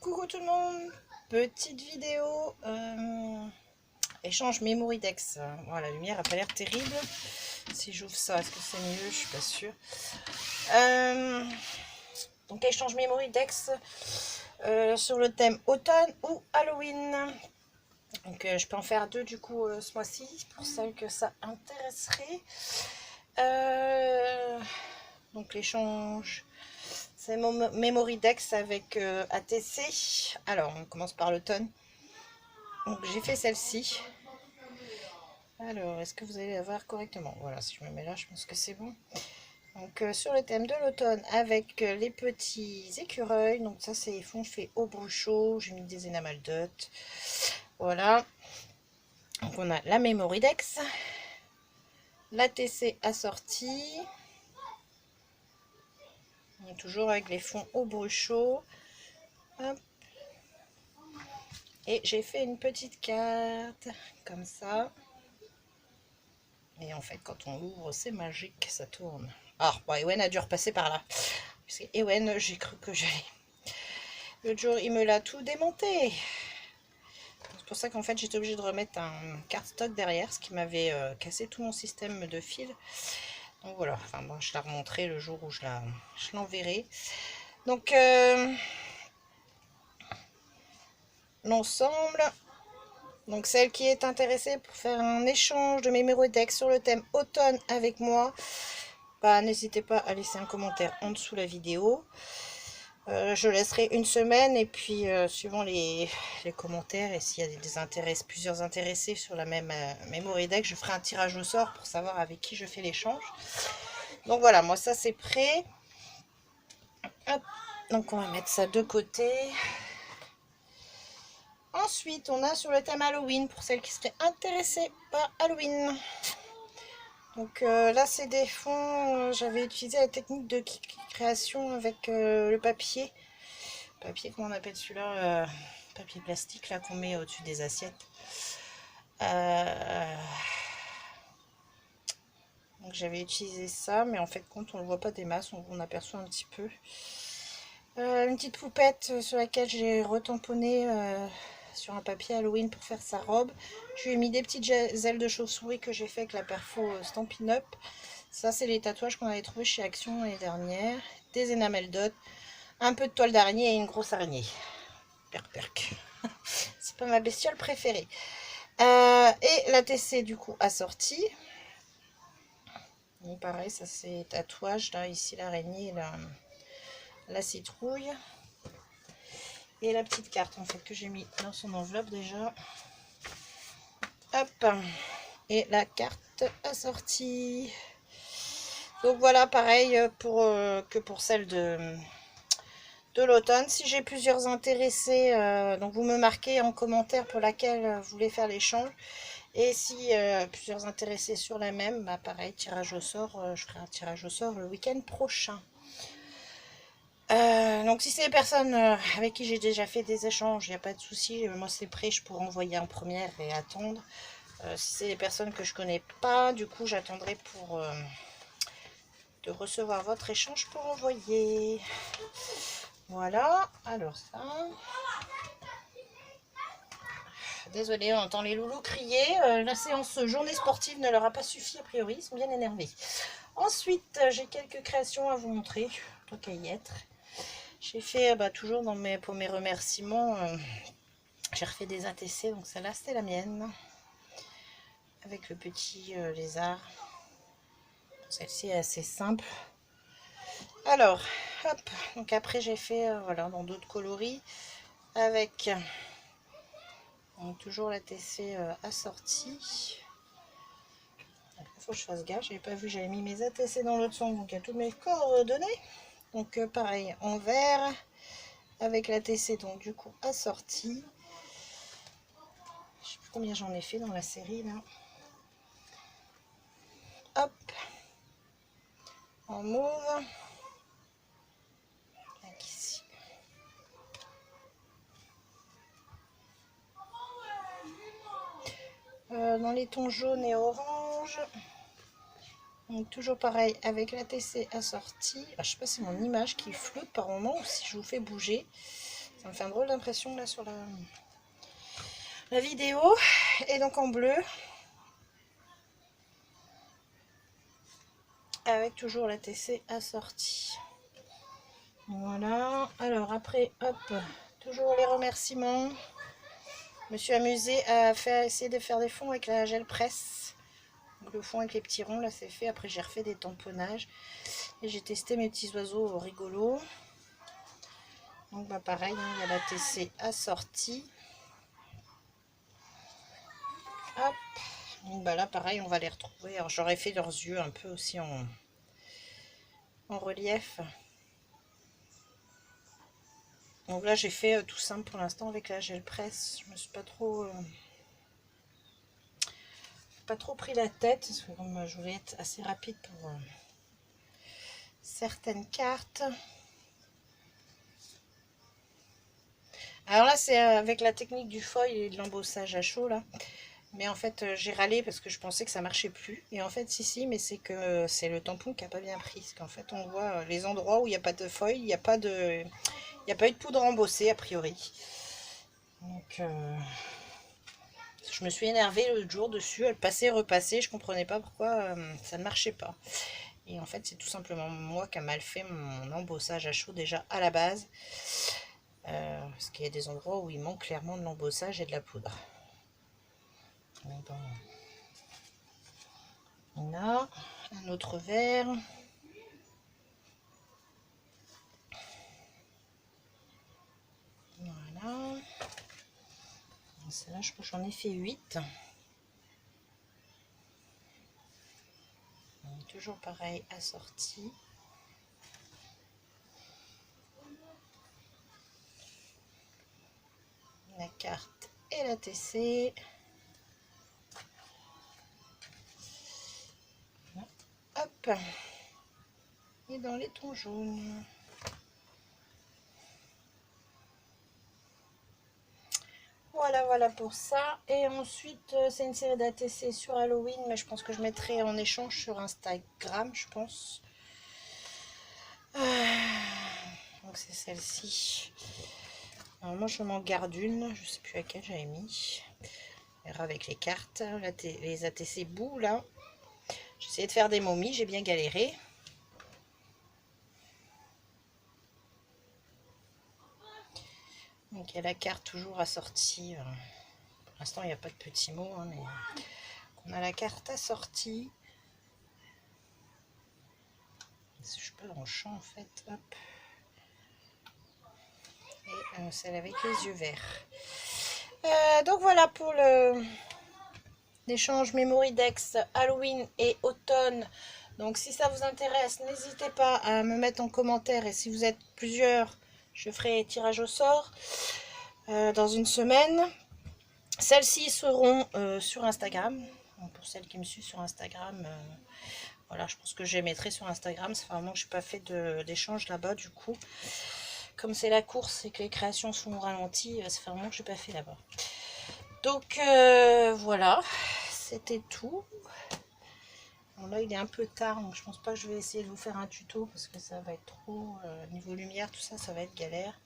Coucou tout le monde, petite vidéo échange Memoridex. Bon, la lumière n'a pas l'air terrible. Si j'ouvre ça, est-ce que c'est mieux? Je suis pas sûre. Donc échange Memoridex sur le thème automne ou Halloween. Donc je peux en faire deux du coup ce mois-ci pour celles que ça intéresserait. Donc l'échange, c'est mon Memoridex avec ATC. Alors on commence par l'automne. Donc j'ai fait celle-ci. Alors est-ce que vous allez la voir correctement? Voilà, si je me mets là, je pense que c'est bon. Donc sur le thème de l'automne avec les petits écureuils. Donc ça c'est fond fait au bruchot. J'ai mis des énamaldotes. Voilà. Donc on a la Memoridex, l'ATC assortie. Toujours avec les fonds au bruchot. Hop. Et j'ai fait une petite carte comme ça. Et en fait, quand on l'ouvre, c'est magique, ça tourne. Ah, bon, Ewen a dû repasser par là. Parce que Ewen, j'ai cru que j'allais. L'autre jour, il me l'a tout démonté. C'est pour ça qu'en fait, j'étais obligée de remettre un cardstock derrière, ce qui m'avait cassé tout mon système de fil. Donc voilà, enfin bon, je la remonterai le jour où je l'enverrai. Donc, l'ensemble. Donc celle qui est intéressée pour faire un échange de Memoridex sur le thème automne avec moi, bah, n'hésitez pas à laisser un commentaire en dessous la vidéo. Je laisserai une semaine et puis suivant les commentaires et s'il y a plusieurs intéressés sur la même Memoridex, je ferai un tirage au sort pour savoir avec qui je fais l'échange. Donc voilà, moi ça c'est prêt. Hop. Donc on va mettre ça de côté. Ensuite, on a sur le thème Halloween, pour celles qui seraient intéressées par Halloween. Donc là, c'est des fonds, j'avais utilisé la technique de création avec le papier. Papier, comment on appelle celui-là? Papier plastique, là, qu'on met au-dessus des assiettes. Donc j'avais utilisé ça, mais en fait, quand on ne le voit pas des masses, on aperçoit un petit peu. Une petite poupette sur laquelle j'ai retamponné sur un papier Halloween pour faire sa robe. Je lui ai mis des petites ailes de chauve-souris que j'ai fait avec la perfo Stampin' Up. Ça, c'est les tatouages qu'on avait trouvés chez Action l'année dernière. Des énameldotes, un peu de toile d'araignée et une grosse araignée. Perc. C'est pas ma bestiole préférée. Et la TC du coup assortie. Donc pareil, ça c'est tatouage. Là, ici l'araignée et la citrouille. Et la petite carte en fait que j'ai mis dans son enveloppe déjà. Hop. Et la carte assortie. Donc voilà, pareil que pour celle de l'automne. Si j'ai plusieurs intéressés, donc vous me marquez en commentaire pour laquelle vous voulez faire l'échange. Et si plusieurs intéressés sur la même, bah pareil, tirage au sort, je ferai un tirage au sort le week-end prochain. Donc si c'est des personnes avec qui j'ai déjà fait des échanges, il n'y a pas de souci. Moi c'est prêt, je pourrais envoyer en première et attendre. Si c'est des personnes que je connais pas, du coup j'attendrai pour de recevoir votre échange pour envoyer. Voilà, alors ça. Désolée, on entend les loulous crier. La séance journée sportive ne leur a pas suffi a priori, ils sont bien énervés. Ensuite, j'ai quelques créations à vous montrer, tant qu'à y être. J'ai fait, toujours pour mes remerciements, j'ai refait des ATC, donc celle-là c'était la mienne. Avec le petit lézard. Celle-ci est assez simple. Alors, hop, donc après j'ai fait, voilà, dans d'autres coloris, avec donc, toujours la TC assortie. Il faut que je fasse gaffe, j'avais pas vu, j'avais mis mes ATC dans l'autre sens, donc il y a toutes mes coordonnées. Donc pareil, en vert, avec la TC donc du coup assortie. Je sais plus combien j'en ai fait dans la série là. Hop, en mauve. Ici. Dans les tons jaunes et orange. Donc toujours pareil avec la TC assortie. Ah, je sais pas si c'est mon image qui flotte par moment ou si je vous fais bouger. Ça me fait une drôle d'impression là sur la vidéo. Et donc en bleu. Avec toujours la TC assortie. Voilà. Alors après, hop, toujours les remerciements. Je me suis amusée à essayer de faire des fonds avec la gel presse. Donc le fond avec les petits ronds, là c'est fait. Après j'ai refait des tamponnages. Et j'ai testé mes petits oiseaux rigolos. Donc bah pareil, hein, il y a la TC assortie. Hop. Donc bah là pareil, on va les retrouver. Alors j'aurais fait leurs yeux un peu aussi en relief. Donc là j'ai fait tout simple pour l'instant avec la gel presse. Je me suis pas trop pris la tête parce que comme je voulais être assez rapide pour certaines cartes. Alors là c'est avec la technique du foil et de l'embossage à chaud là. Mais en fait j'ai râlé parce que je pensais que ça marchait plus. Et en fait si mais c'est que c'est le tampon qui a pas bien pris. Parce qu'en fait on voit les endroits où il n'y a pas de foil, il n'y a pas eu de poudre embossée a priori. Donc je me suis énervée l'autre jour dessus, elle passait, repassait, je comprenais pas pourquoi ça ne marchait pas. Et en fait c'est tout simplement moi qui a mal fait mon embossage à chaud déjà à la base. Parce qu'il y a des endroits où il manque clairement de l'embossage et de la poudre. On a un autre verre. Voilà. Celle-là, je crois que j'en ai fait 8. Toujours pareil, assorti. La carte et la TC. Hop. Et dans les tons jaunes. Voilà pour ça. Et ensuite, c'est une série d'ATC sur Halloween, mais je pense que je mettrai en échange sur Instagram, je pense. Donc c'est celle-ci. Alors moi, je m'en garde une. Je sais plus laquelle j'avais mis. On verra avec les cartes. Les ATC bout, là. J'ai essayé de faire des momies, j'ai bien galéré. Donc il y a la carte toujours assortie. Pour l'instant, il n'y a pas de petits mots, hein, mais on a la carte assortie. Je suis pas dans le champ en fait. Hop. Et celle avec les yeux verts. Donc voilà pour l'échange Memory Dex Halloween et automne. Donc si ça vous intéresse, n'hésitez pas à me mettre en commentaire. Et si vous êtes plusieurs, je ferai tirage au sort dans une semaine. Celles-ci seront sur Instagram. Donc pour celles qui me suivent sur Instagram, voilà, je pense que je les mettrai sur Instagram. Ça fait vraiment que je n'ai pas fait d'échange là-bas du coup. Comme c'est la course et que les créations sont ralenties, ça fait vraiment que je n'ai pas fait là-bas. Donc voilà, c'était tout. Bon, là il est un peu tard, donc je pense pas que je vais essayer de vous faire un tuto parce que ça va être trop niveau lumière, tout ça, ça va être galère.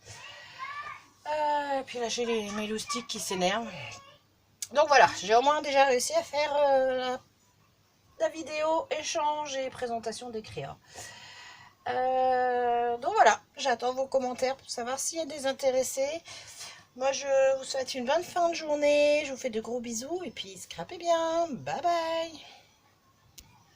Et puis là j'ai mes loustiques qui s'énervent. Donc voilà, j'ai au moins déjà réussi à faire la vidéo échange et présentation des créas. Donc voilà, j'attends vos commentaires pour savoir s'il y a des intéressés. Moi je vous souhaite une bonne fin de journée, je vous fais de gros bisous et puis scrapez bien, bye bye.